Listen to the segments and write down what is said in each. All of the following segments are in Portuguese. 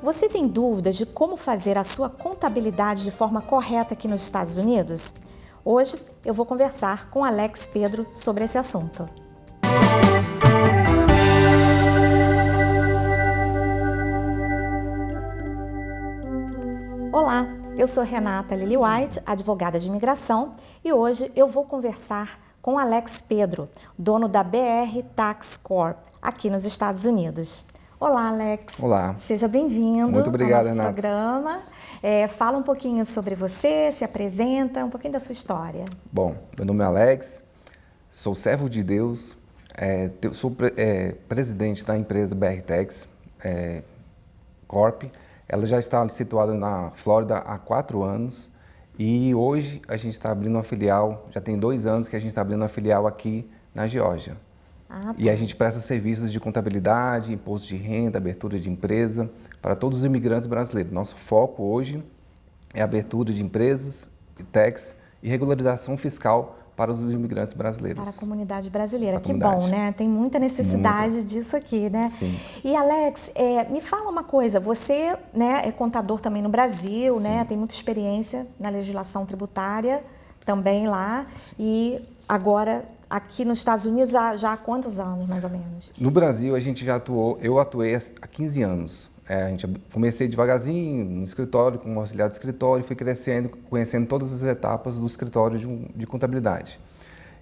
Você tem dúvidas de como fazer a sua contabilidade de forma correta aqui nos Estados Unidos? Hoje eu vou conversar com Alex Pedro sobre esse assunto. Olá, eu sou Renata Lily White, advogada de imigração, e hoje eu vou conversar com Alex Pedro, dono da BR Tax Corp, aqui nos Estados Unidos. Olá, Alex. Olá. Seja bem-vindo Muito obrigado, ao nosso Renata. programa. Fala um pouquinho sobre você, se apresenta, um pouquinho da sua história. Bom, meu nome é Alex, sou servo de Deus, sou presidente da empresa BR Tax Corp. Ela já está situada na Flórida há 4 anos e hoje a gente está abrindo uma filial, já tem 2 anos que a gente está abrindo uma filial aqui na Geórgia. Tá. E a gente presta serviços de contabilidade, imposto de renda, abertura de empresa para todos os imigrantes brasileiros. Nosso foco hoje é a abertura de empresas, tax e regularização fiscal para os imigrantes brasileiros. Para a comunidade brasileira. Para a Que comunidade. bom, né? Tem muita necessidade disso aqui, né? Sim. E Alex, me fala uma coisa, você, né, é contador também no Brasil, Sim. né? Tem muita experiência na legislação tributária também lá. E agora aqui nos Estados Unidos já há quantos anos, mais ou menos? No Brasil a gente já atuou, eu atuei há 15 anos. Comecei devagarzinho no escritório, como auxiliar de escritório, fui crescendo, conhecendo todas as etapas do escritório de contabilidade.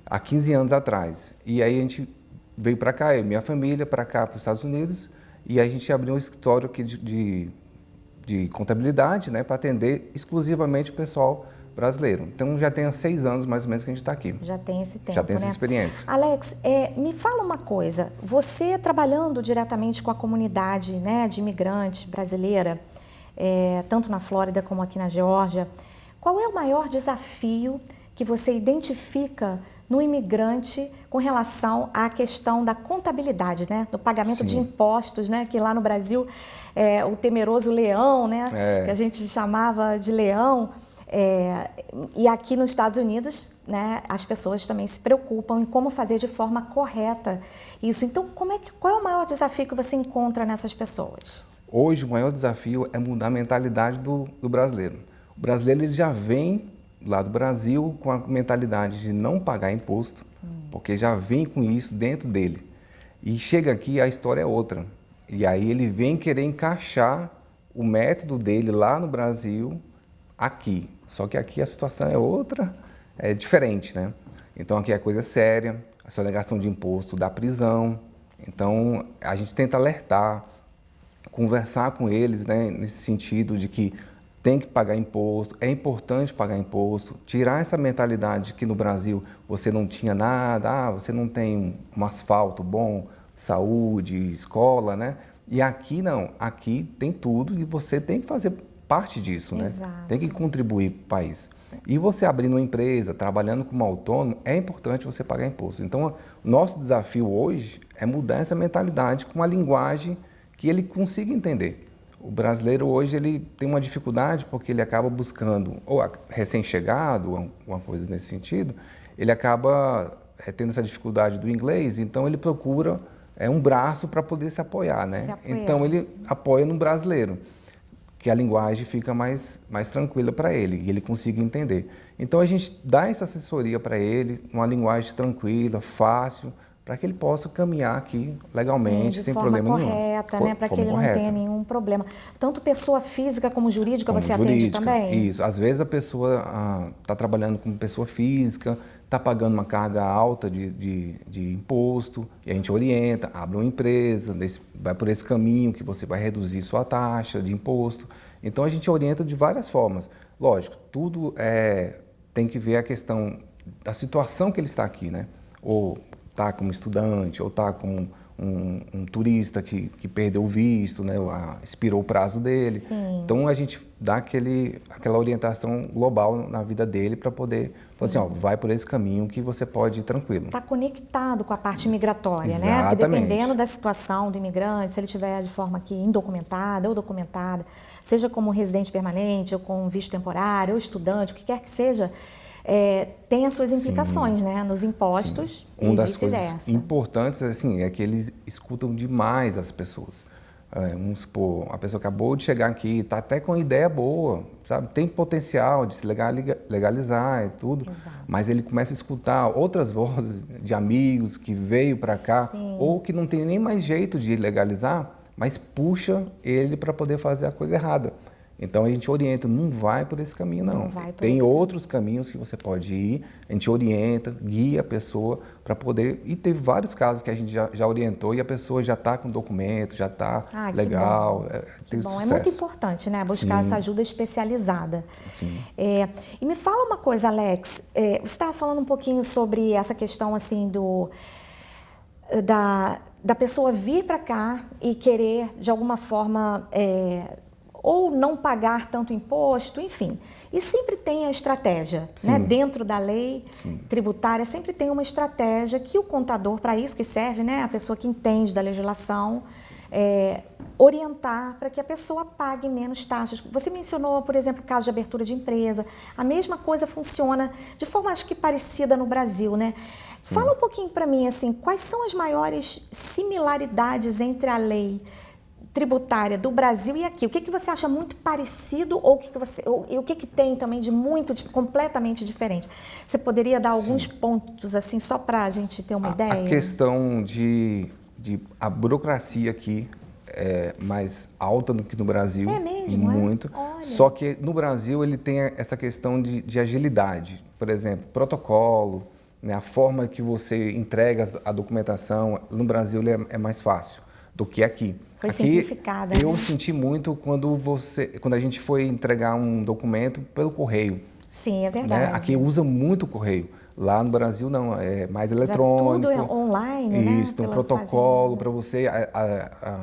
Há 15 anos atrás. E aí a gente veio para cá, eu e minha família, para cá, para os Estados Unidos, e aí a gente abriu um escritório aqui de contabilidade, né, para atender exclusivamente o pessoal brasileiro. Então já tem há 6 anos mais ou menos que a gente está aqui. Já tem esse tempo, Já tem essa né? experiência. Alex, me fala uma coisa, você trabalhando diretamente com a comunidade, né, de imigrantes brasileira, tanto na Flórida como aqui na Geórgia, qual é o maior desafio que você identifica no imigrante com relação à questão da contabilidade, né? Do pagamento Sim. de impostos, né? Que lá no Brasil é o temeroso leão, né? Que a gente chamava de leão. E aqui nos Estados Unidos, né, as pessoas também se preocupam em como fazer de forma correta isso. Então, qual é o maior desafio que você encontra nessas pessoas? Hoje, o maior desafio é mudar a mentalidade do brasileiro. O brasileiro ele já vem lá do Brasil com a mentalidade de não pagar imposto, porque já vem com isso dentro dele. E chega aqui, a história é outra. E aí ele vem querer encaixar o método dele lá no Brasil aqui. Só que aqui a situação é outra, é diferente, né? Então aqui a coisa é séria, a sonegação de imposto dá prisão. Então a gente tenta alertar, conversar com eles, né, nesse sentido de que tem que pagar imposto, é importante pagar imposto, tirar essa mentalidade que no Brasil você não tinha nada, você não tem um asfalto bom, saúde, escola, né? E aqui não, aqui tem tudo e você tem que fazer parte disso, né? Exato. Tem que contribuir para o país. E você abrindo uma empresa, trabalhando como autônomo, é importante você pagar imposto. Então, o nosso desafio hoje é mudar essa mentalidade com uma linguagem que ele consiga entender. O brasileiro hoje ele tem uma dificuldade porque ele acaba buscando, ou recém-chegado, uma coisa nesse sentido, ele acaba tendo essa dificuldade do inglês, então ele procura um braço para poder se apoiar, né? Então ele apoia no brasileiro, que a linguagem fica mais tranquila para ele e ele consiga entender. Então a gente dá essa assessoria para ele, uma linguagem tranquila, fácil, para que ele possa caminhar aqui legalmente, sem problema nenhum. Correta, né? Para que ele não tenha nenhum problema. Tanto pessoa física como jurídica você atende também? Isso. Às vezes a pessoa está trabalhando como pessoa física, está pagando uma carga alta de imposto, e a gente orienta, abre uma empresa, vai por esse caminho que você vai reduzir sua taxa de imposto. Então a gente orienta de várias formas. Lógico, tudo tem que ver a questão da situação que ele está aqui, né? Ou está como estudante, ou está como um turista que perdeu o visto, né? Expirou o prazo dele. Sim. Então a gente dá aquela orientação global na vida dele para poder falar assim, vai por esse caminho que você pode ir tranquilo. Está conectado com a parte migratória, Exatamente. né? Porque dependendo da situação do imigrante, se ele estiver de forma aqui indocumentada ou documentada, seja como residente permanente, ou com visto temporário, ou estudante, o que quer que seja, tem as suas implicações, né, nos impostos e Uma das vice-versa. coisas importantes assim, é que eles escutam demais as pessoas. Vamos supor, a pessoa acabou de chegar aqui, está até com ideia boa, sabe? Tem potencial de se legalizar e tudo, Exato. mas ele começa a escutar outras vozes de amigos que veio para cá, Sim. ou que não tem nem mais jeito de legalizar, mas puxa ele para poder fazer a coisa errada. Então a gente orienta, não vai por esse caminho não. Tem outros caminhos que você pode ir, a gente orienta, guia a pessoa para poder... E teve vários casos que a gente já orientou e a pessoa já está com documento, já está legal. Que bom. É muito importante, né? Buscar essa ajuda especializada. Sim. E me fala uma coisa, Alex, você estava falando um pouquinho sobre essa questão assim da pessoa vir para cá e querer, de alguma forma... ou não pagar tanto imposto, enfim. E sempre tem a estratégia, né? Dentro da lei tributária, sempre tem uma estratégia que o contador, para isso que serve, né? A pessoa que entende da legislação, orientar para que a pessoa pague menos taxas. Você mencionou, por exemplo, o caso de abertura de empresa. A mesma coisa funciona de forma, acho que parecida no Brasil, né? Sim. Fala um pouquinho para mim, assim, quais são as maiores similaridades entre a lei tributária do Brasil e aqui? O que você acha muito parecido ou o que tem também de completamente diferente? Você poderia dar alguns pontos assim só para a gente ter uma ideia? A questão a burocracia aqui é mais alta do que no Brasil. É mesmo? Muito. Olha. Só que no Brasil ele tem essa questão de agilidade. Por exemplo, protocolo, né, a forma que você entrega a documentação, no Brasil é mais fácil do que aqui. Foi aqui, simplificada. Eu senti muito quando a gente foi entregar um documento pelo correio. Sim, é verdade. Né? Aqui usa muito o correio. Lá no Brasil não, é mais eletrônico. Já tudo é online, isso, tem um protocolo para você.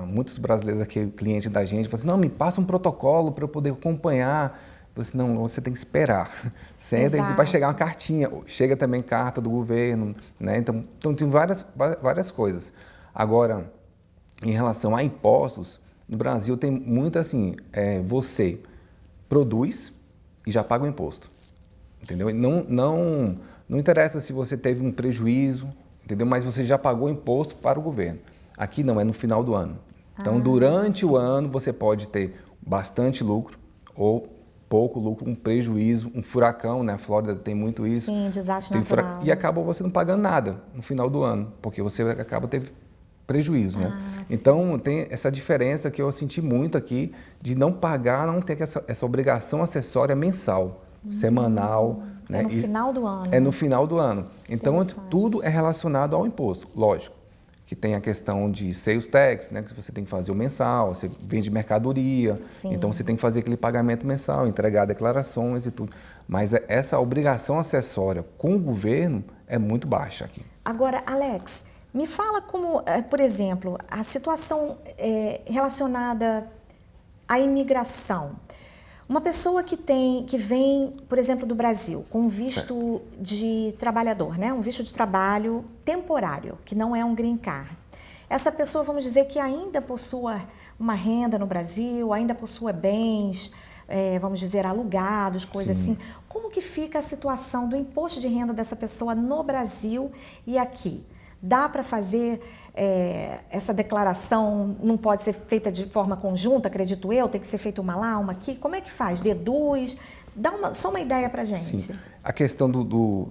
Muitos brasileiros aqui, cliente da gente, falam assim, não, me passa um protocolo para eu poder acompanhar. Eu falei assim, não, você tem que esperar. Senta e vai chegar uma cartinha. Chega também carta do governo, né? Então tem várias coisas. Agora, em relação a impostos, no Brasil tem muito assim, você produz e já paga o imposto, entendeu? Não interessa se você teve um prejuízo, entendeu? Mas você já pagou o imposto para o governo. Aqui não, é no final do ano. Então, durante o ano, você pode ter bastante lucro ou pouco lucro, um prejuízo, um furacão, né? A Flórida tem muito isso. Sim, desastre natural. E acaba você não pagando nada no final do ano, porque você acaba tendo prejuízo, né? Então, tem essa diferença que eu senti muito aqui de não pagar, não ter essa obrigação acessória mensal, semanal. É no final do ano. É no final do ano. Então, tudo é relacionado ao imposto, lógico. Que tem a questão de sales tax, né? Que você tem que fazer o mensal, você vende mercadoria, então você tem que fazer aquele pagamento mensal, entregar declarações e tudo. Mas essa obrigação acessória com o governo é muito baixa aqui. Agora, Alex, me fala como, por exemplo, a situação relacionada à imigração. Uma pessoa que vem, por exemplo, do Brasil, com um visto de trabalhador, né? Um visto de trabalho temporário, que não é um green card. Essa pessoa, vamos dizer, que ainda possua uma renda no Brasil, ainda possua bens, vamos dizer, alugados, coisas assim. Como que fica a situação do imposto de renda dessa pessoa no Brasil e aqui? Dá para fazer essa declaração, não pode ser feita de forma conjunta, acredito eu, tem que ser feita uma lá, uma aqui. Como é que faz? Deduz? Dá só uma ideia para a gente. Sim. A questão no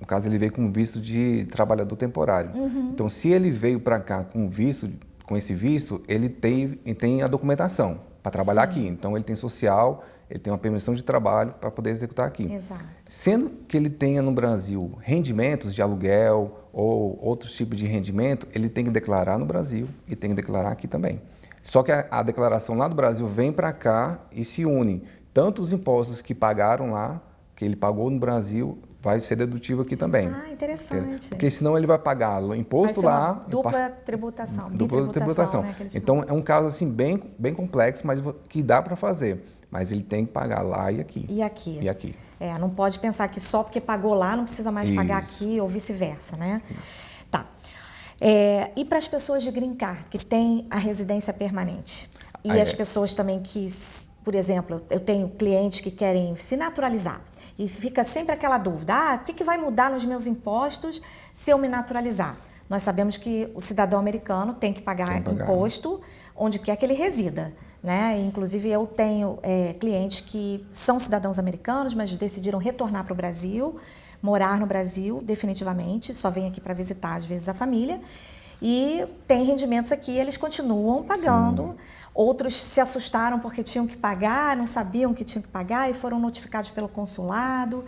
caso, ele veio com visto de trabalhador temporário. Então, se ele veio para cá com esse visto, ele tem a documentação para trabalhar aqui. Então, ele tem social, ele tem uma permissão de trabalho para poder executar aqui. Exato. Sendo que ele tenha no Brasil rendimentos de aluguel ou outros tipos de rendimento, ele tem que declarar no Brasil e tem que declarar aqui também. Só que a declaração lá do Brasil vem para cá e se une. Tanto os impostos que pagaram lá, que ele pagou no Brasil, vai ser dedutível aqui também. Ah, interessante. Entendeu? Porque senão ele vai pagar o imposto lá... Dupla tributação. Dupla tributação. Né, então é um caso assim bem complexo, mas que dá para fazer. Mas ele tem que pagar lá e aqui. E aqui. E aqui. Não pode pensar que só porque pagou lá não precisa mais pagar aqui ou vice-versa, né? Isso. Tá. E para as pessoas de green card, que têm a residência permanente? E as pessoas também que, por exemplo, eu tenho clientes que querem se naturalizar e fica sempre aquela dúvida, o que vai mudar nos meus impostos se eu me naturalizar? Nós sabemos que o cidadão americano tem que pagar imposto onde quer que ele resida, né? Inclusive eu tenho clientes que são cidadãos americanos, mas decidiram retornar para o Brasil, morar no Brasil definitivamente, só vêm aqui para visitar às vezes a família e tem rendimentos aqui, eles continuam pagando. Sim. Outros se assustaram porque tinham que pagar, não sabiam que tinham que pagar e foram notificados pelo consulado.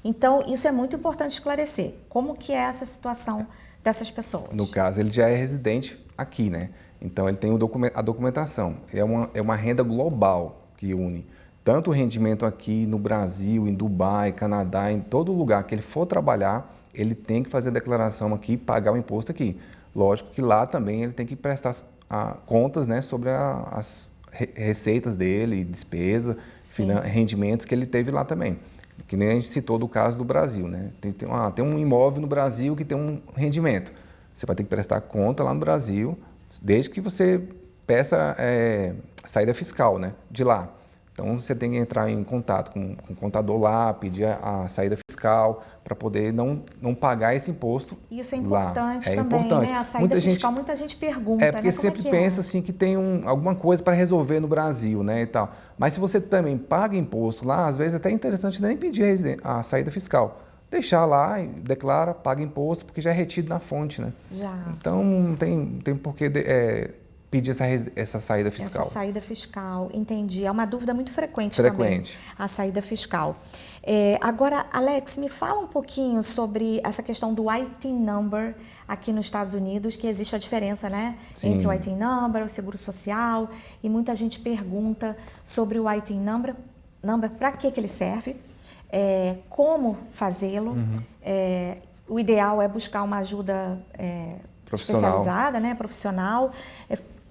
Então, isso é muito importante esclarecer. Como que é essa situação dessas pessoas? No caso, ele já é residente aqui, né? Então, ele tem a documentação. É uma renda global que une tanto o rendimento aqui no Brasil, em Dubai, Canadá, em todo lugar que ele for trabalhar, ele tem que fazer a declaração aqui e pagar o imposto aqui. Lógico que lá também ele tem que prestar contas, né, sobre as receitas dele, despesa, rendimentos que ele teve lá também. Que nem a gente citou do caso do Brasil, né? Tem um imóvel no Brasil que tem um rendimento. Você vai ter que prestar conta lá no Brasil, desde que você peça saída fiscal, né, de lá. Então, você tem que entrar em contato com o contador lá, pedir a saída fiscal para poder não pagar esse imposto. Isso é importante lá. Também, importante. Né? A saída fiscal, muita gente pergunta, porque né? sempre pensa assim que tem alguma coisa para resolver no Brasil, né, e tal. Mas se você também paga imposto lá, às vezes é até interessante nem pedir a saída fiscal. Deixar lá, declara, paga imposto, porque já é retido na fonte, né? Já. Então, não tem por que pedir essa saída fiscal. Essa saída fiscal, entendi. É uma dúvida muito frequente também, a saída fiscal. Agora, Alex, me fala um pouquinho sobre essa questão do ITIN number aqui nos Estados Unidos, que existe a diferença, né? Sim. Entre o ITIN number, o seguro social, e muita gente pergunta sobre o ITIN number para que ele serve, como fazê-lo. O ideal é buscar uma ajuda especializada, né? Profissional.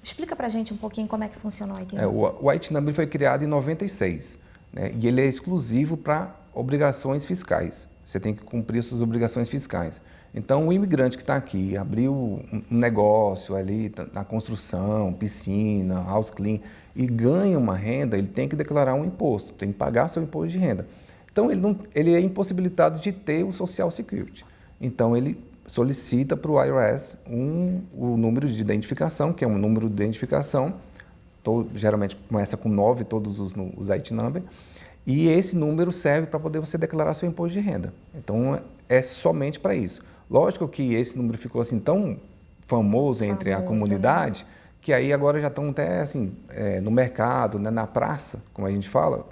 Explica pra gente um pouquinho como é que funciona o ITIN number. O ITIN number foi criado em 96, né? E ele é exclusivo para obrigações fiscais. Você tem que cumprir suas obrigações fiscais. Então, o imigrante que está aqui, abriu um negócio ali na construção, piscina, house clean, e ganha uma renda, ele tem que declarar um imposto, tem que pagar seu imposto de renda. Então, ele é impossibilitado de ter o Social Security. Então, ele solicita para o IRS o número de identificação, que é um número de identificação, geralmente começa com 9, todos os ITIN number, e esse número serve para poder você declarar seu imposto de renda. Então, é somente para isso. Lógico que esse número ficou assim tão famoso entre a comunidade, né? Que aí agora já estão até assim, no mercado, né, na praça, como a gente fala,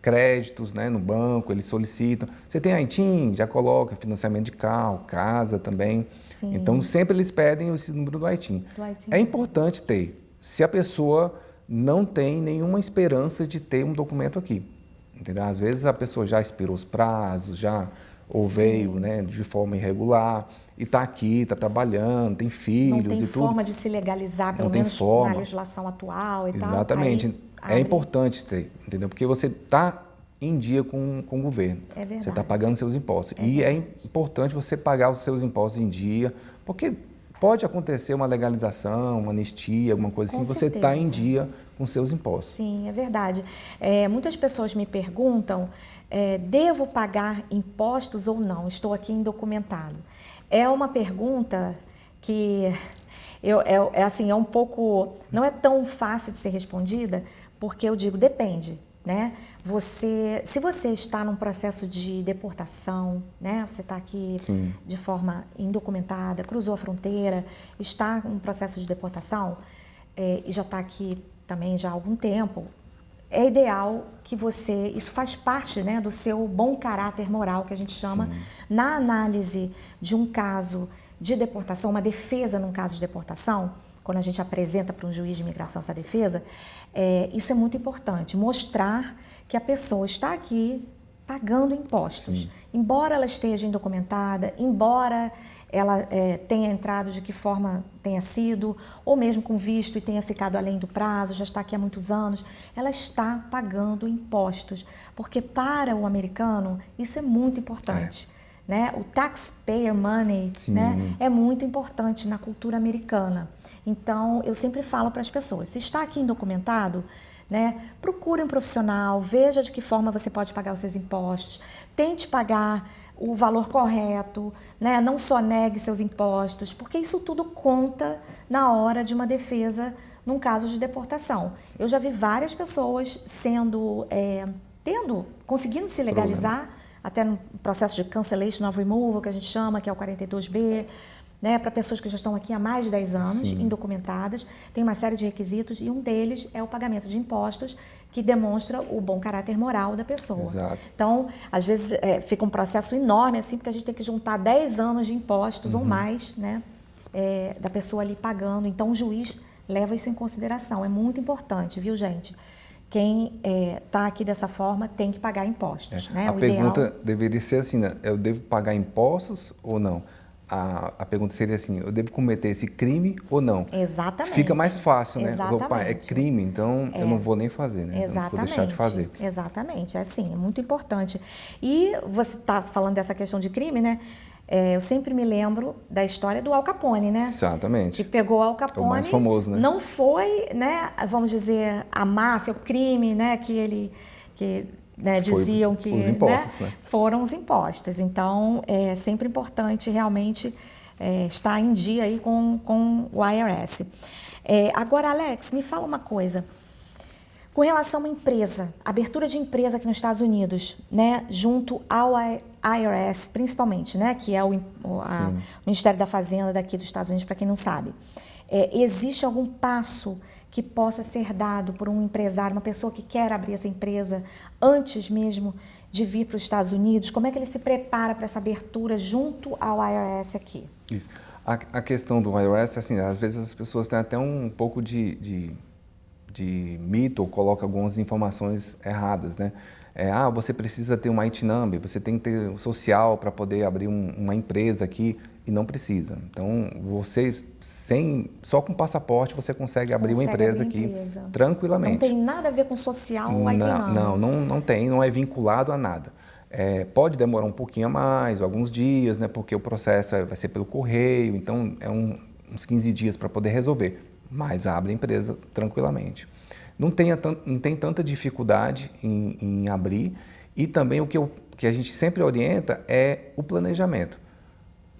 créditos, né, no banco, eles solicitam. Você tem ITIN, já coloca financiamento de carro, casa também. Sim. Então, sempre eles pedem esse número do ITIN. É importante ter, se a pessoa não tem nenhuma esperança de ter um documento aqui. Entendeu? Às vezes a pessoa já expirou os prazos, ou veio, né, de forma irregular, e está aqui, está trabalhando, tem filhos e tudo. Não tem forma de se legalizar, pelo menos na legislação atual e tal. Exatamente. É importante ter, entendeu? Porque você está em dia com o governo. É verdade. Você está pagando seus impostos. É importante você pagar os seus impostos em dia, porque pode acontecer uma legalização, uma anistia, alguma coisa assim, você está em dia com seus impostos. Sim, é verdade. Muitas pessoas me perguntam, devo pagar impostos ou não? Estou aqui indocumentado. É uma pergunta que é um pouco, não é tão fácil de ser respondida, porque eu digo, depende, né? Se você está num processo de deportação, né? Você está aqui Sim. de forma indocumentada, cruzou a fronteira, está em um processo de deportação e já está aqui também já há algum tempo, é ideal que isso faz parte, né, do seu bom caráter moral, que a gente chama, Sim. na análise de um caso de deportação, uma defesa num caso de deportação, quando a gente apresenta para um juiz de imigração essa defesa, isso é muito importante, mostrar que a pessoa está aqui pagando impostos. Sim. Embora ela esteja indocumentada, embora ela tenha entrado de que forma tenha sido, ou mesmo com visto e tenha ficado além do prazo, já está aqui há muitos anos, ela está pagando impostos, porque para o americano isso é muito importante. Né? O taxpayer money, né, é muito importante na cultura americana. Então, eu sempre falo para as pessoas, se está aqui indocumentado, né? Procure um profissional, veja de que forma você pode pagar os seus impostos, tente pagar o valor correto, né? Não só negue seus impostos, porque isso tudo conta na hora de uma defesa num caso de deportação. Eu já vi várias pessoas conseguindo se legalizar, até no processo de cancellation of removal, que a gente chama, que é o 42B, né, para pessoas que já estão aqui há mais de 10 anos, Sim. indocumentadas. Tem uma série de requisitos e um deles é o pagamento de impostos, que demonstra o bom caráter moral da pessoa. Exato. Então, às vezes, fica um processo enorme, assim, porque a gente tem que juntar 10 anos de impostos ou mais, né, da pessoa ali pagando. Então, o juiz leva isso em consideração. É muito importante, viu, gente? Quem está aqui dessa forma tem que pagar impostos, né? A O pergunta ideal... deveria ser assim, né? Eu devo pagar impostos ou não? A pergunta seria assim, eu devo cometer esse crime ou não? Exatamente. Fica mais fácil, né? Exatamente. Opa, é crime, então eu não vou nem fazer, né? Exatamente. Eu não vou deixar de fazer. Exatamente, é assim, é muito importante. E você está falando dessa questão de crime, né? Eu sempre me lembro da história do Al Capone, né? Exatamente. Que pegou Al Capone. É o mais famoso, né? Não foi, né? Vamos dizer, a máfia, o crime, né? Diziam que os impostos, né? Foram os impostos. Então, é sempre importante realmente estar em dia aí com o IRS. Agora, Alex, me fala uma coisa. Com relação a uma empresa, abertura de empresa aqui nos Estados Unidos, né, junto ao IRS, principalmente, né, que é o Ministério da Fazenda daqui dos Estados Unidos, para quem não sabe. Existe algum passo que possa ser dado por um empresário, uma pessoa que quer abrir essa empresa antes mesmo de vir para os Estados Unidos? Como é que ele se prepara para essa abertura junto ao IRS aqui? Isso. A questão do IRS, assim, às vezes as pessoas têm até um pouco de mito ou colocam algumas informações erradas, né? Você precisa ter um IT number, você tem que ter um social para poder abrir uma empresa aqui, e não precisa. Então, só com passaporte você consegue abrir uma empresa aqui tranquilamente. Não tem nada a ver com social ou IT number? Não tem, não é vinculado a nada. Pode demorar um pouquinho a mais, alguns dias, né? Porque o processo vai ser pelo correio, então uns 15 dias para poder resolver. Mas abre a empresa tranquilamente. Não tem tanta dificuldade em abrir, e também o que a gente sempre orienta é o planejamento.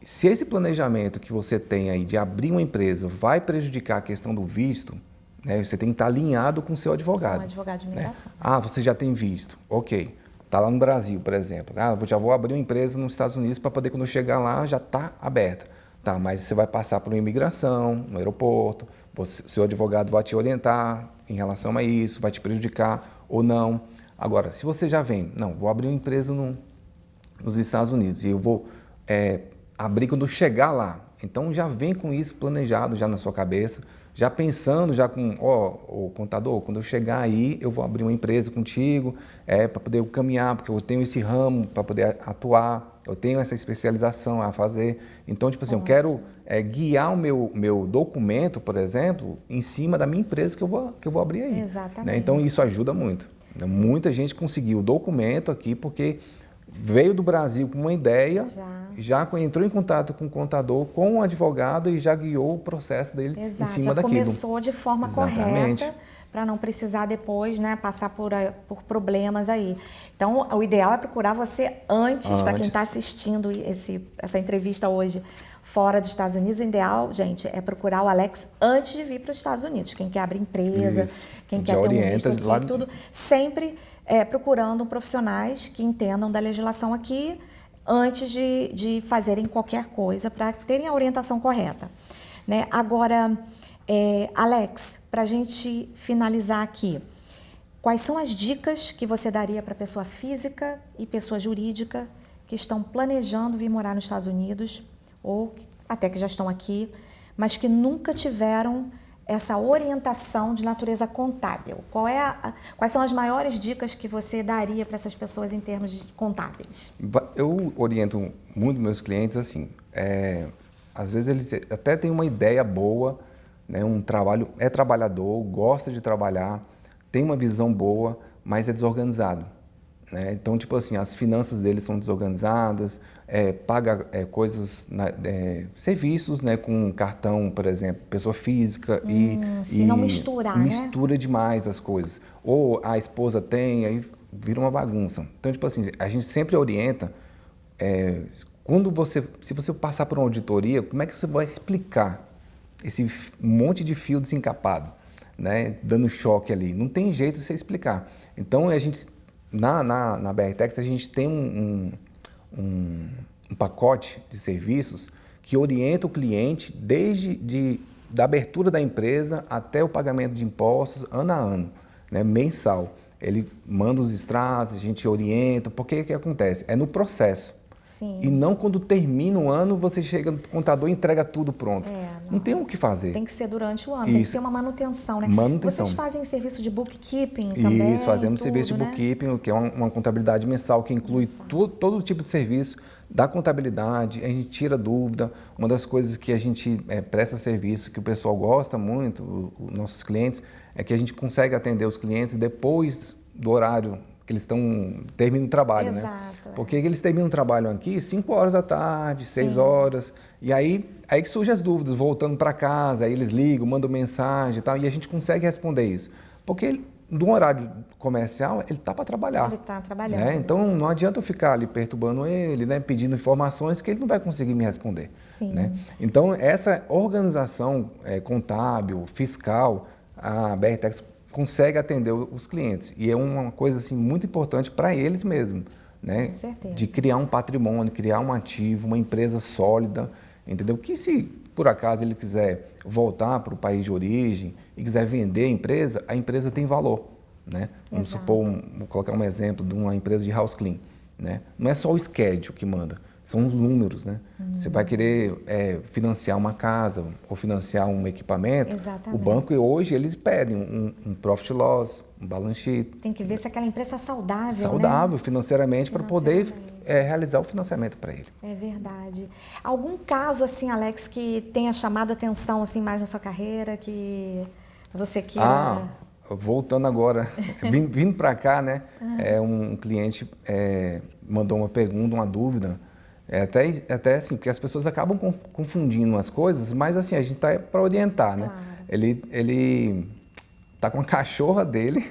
Se esse planejamento que você tem aí de abrir uma empresa vai prejudicar a questão do visto, né, você tem que estar alinhado com o seu advogado. Com o advogado de imigração. Né? Você já tem visto, ok. Está lá no Brasil, por exemplo. Eu já vou abrir uma empresa nos Estados Unidos para poder, quando eu chegar lá, já está aberta. Tá, mas você vai passar por uma imigração, no aeroporto, seu advogado vai te orientar em relação a isso, vai te prejudicar ou não. Agora, se você já vem, vou abrir uma empresa nos Estados Unidos e eu vou abrir quando eu chegar lá. Então, já vem com isso planejado já na sua cabeça, já pensando já com, o contador, quando eu chegar aí, eu vou abrir uma empresa contigo, para poder caminhar, porque eu tenho esse ramo para poder atuar, eu tenho essa especialização a fazer. Então, tipo assim, eu quero guiar o meu documento, por exemplo, em cima da minha empresa que eu vou abrir aí. Exatamente. Né? Então, isso ajuda muito. Muita gente conseguiu o documento aqui porque veio do Brasil com uma ideia, já entrou em contato com o contador, com o advogado e já guiou o processo dele em cima daquilo. Começou de forma correta para não precisar depois, né, passar por problemas aí. Então, o ideal é procurar você antes. Para quem está assistindo essa entrevista hoje fora dos Estados Unidos, o ideal, gente, é procurar o Alex antes de vir para os Estados Unidos. Quem quer abrir empresa, quem quer ter um visto aqui, tudo, sempre procurando profissionais que entendam da legislação aqui antes de fazerem qualquer coisa, para terem a orientação correta. Né? Agora, Alex, para a gente finalizar aqui, quais são as dicas que você daria para pessoa física e pessoa jurídica que estão planejando vir morar nos Estados Unidos, ou até que já estão aqui, mas que nunca tiveram essa orientação de natureza contábil? Quais são as maiores dicas que você daria para essas pessoas em termos de contábeis? Eu oriento muito meus clientes assim, às vezes eles até têm uma ideia boa, né, é trabalhador, gosta de trabalhar, tem uma visão boa, mas é desorganizado. né? Então, tipo assim, as finanças deles são desorganizadas, paga coisas, serviços, né, com cartão, por exemplo, pessoa física se não misturar, mistura demais as coisas. Ou a esposa tem, aí vira uma bagunça. Então, tipo assim, a gente sempre orienta, se você passar por uma auditoria, como é que você vai explicar esse monte de fio desencapado, né, dando choque ali? Não tem jeito de você explicar. Então, a gente, na BRTEX, a gente tem um pacote de serviços que orienta o cliente da abertura da empresa até o pagamento de impostos ano a ano, né, mensal. Ele manda os extratos, a gente orienta, porque o que acontece? É no processo. Sim. E não quando termina o ano, você chega no contador e entrega tudo pronto. Não tem o que fazer. Tem que ser durante o ano, tem que ter uma manutenção, né? Manutenção. Vocês fazem serviço de bookkeeping também? Isso, fazemos tudo, serviço de bookkeeping, que é uma contabilidade mensal que inclui todo tipo de serviço da contabilidade, a gente tira dúvida. Uma das coisas que a gente presta serviço, que o pessoal gosta muito, os nossos clientes, é que a gente consegue atender os clientes depois do horário que eles terminam o trabalho, Exato, né? Porque eles terminam o trabalho aqui 5 horas da tarde, 6 horas, e aí que surgem as dúvidas, voltando para casa, aí eles ligam, mandam mensagem e tal, e a gente consegue responder isso. Porque no horário comercial, ele está para trabalhar. Ele está trabalhando. Né? Então, não adianta eu ficar ali perturbando ele, né, pedindo informações que ele não vai conseguir me responder. Sim. Né? Então, essa organização contábil, fiscal, a BRTEX consegue atender os clientes. E é uma coisa assim, muito importante para eles mesmos. Né? Com certeza. De criar um patrimônio, criar um ativo, uma empresa sólida, entendeu? Que se por acaso ele quiser voltar para o país de origem e quiser vender a empresa tem valor. Né? Vamos supor, vou colocar um exemplo de uma empresa de house clean. Né? Não é só o schedule que manda, são os números. Né? Você vai querer financiar uma casa ou financiar um equipamento, Exatamente. O banco hoje eles pedem um profit loss, um balance sheet. Tem que ver se aquela empresa é saudável, saudável, né? financeiramente, para poder realizar o financiamento para ele. É verdade. Algum caso, assim, Alex, que tenha chamado a atenção assim, mais na sua carreira, que você queira... Voltando agora, vindo para cá, né? Um cliente mandou uma pergunta, uma dúvida, até assim, porque as pessoas acabam confundindo as coisas, mas assim, a gente está para orientar, né? Claro. Ele tá com a cachorra dele,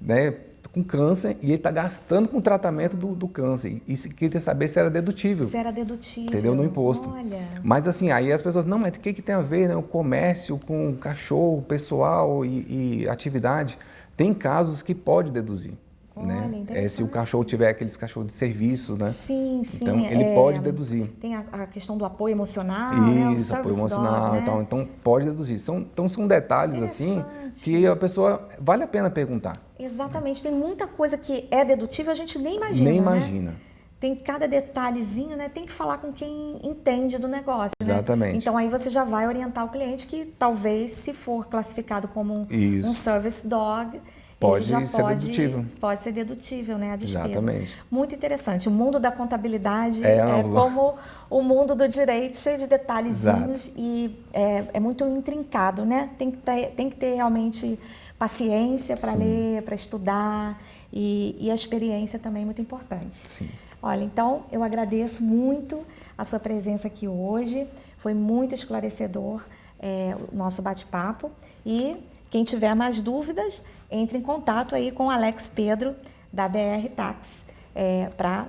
né? Com câncer, e ele está gastando com o tratamento do câncer. E queria saber se era dedutível. Se era dedutível. Entendeu? No imposto. Olha. Mas assim, aí as pessoas, não, mas o que tem a ver, né? O comércio com o cachorro, pessoal e atividade? Tem casos que pode deduzir. Olha, né? Se o cachorro tiver aqueles cachorros de serviço, né? Sim, sim. Então, ele pode deduzir. Tem a questão do apoio emocional, né? Isso, apoio emocional dog, né? e tal. Então, pode deduzir. Então, são detalhes assim que a pessoa vale a pena perguntar. Exatamente. Tem muita coisa que é dedutível, a gente nem imagina, Nem né? imagina. Tem cada detalhezinho, né? Tem que falar com quem entende do negócio, Exatamente. Né? Então, aí você já vai orientar o cliente que talvez, se for classificado como um service dog... Pode ser dedutível. Pode ser dedutível, né, a despesa. Exatamente. Muito interessante. O mundo da contabilidade é como o mundo do direito, cheio de detalhezinhos. Exato. E é muito intrincado, né? Tem que ter realmente paciência para ler, para estudar e a experiência também é muito importante. Sim. Olha, então eu agradeço muito a sua presença aqui hoje. Foi muito esclarecedor o nosso bate-papo e quem tiver mais dúvidas, entre em contato aí com o Alex Pedro, da BR Tax, para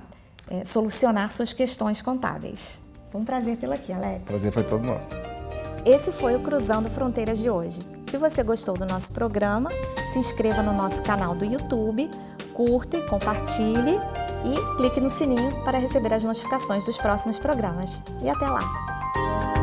solucionar suas questões contábeis. Foi um prazer tê-lo aqui, Alex. O prazer foi todo nosso. Esse foi o Cruzando Fronteiras de hoje. Se você gostou do nosso programa, se inscreva no nosso canal do YouTube, curta, compartilhe e clique no sininho para receber as notificações dos próximos programas. E até lá!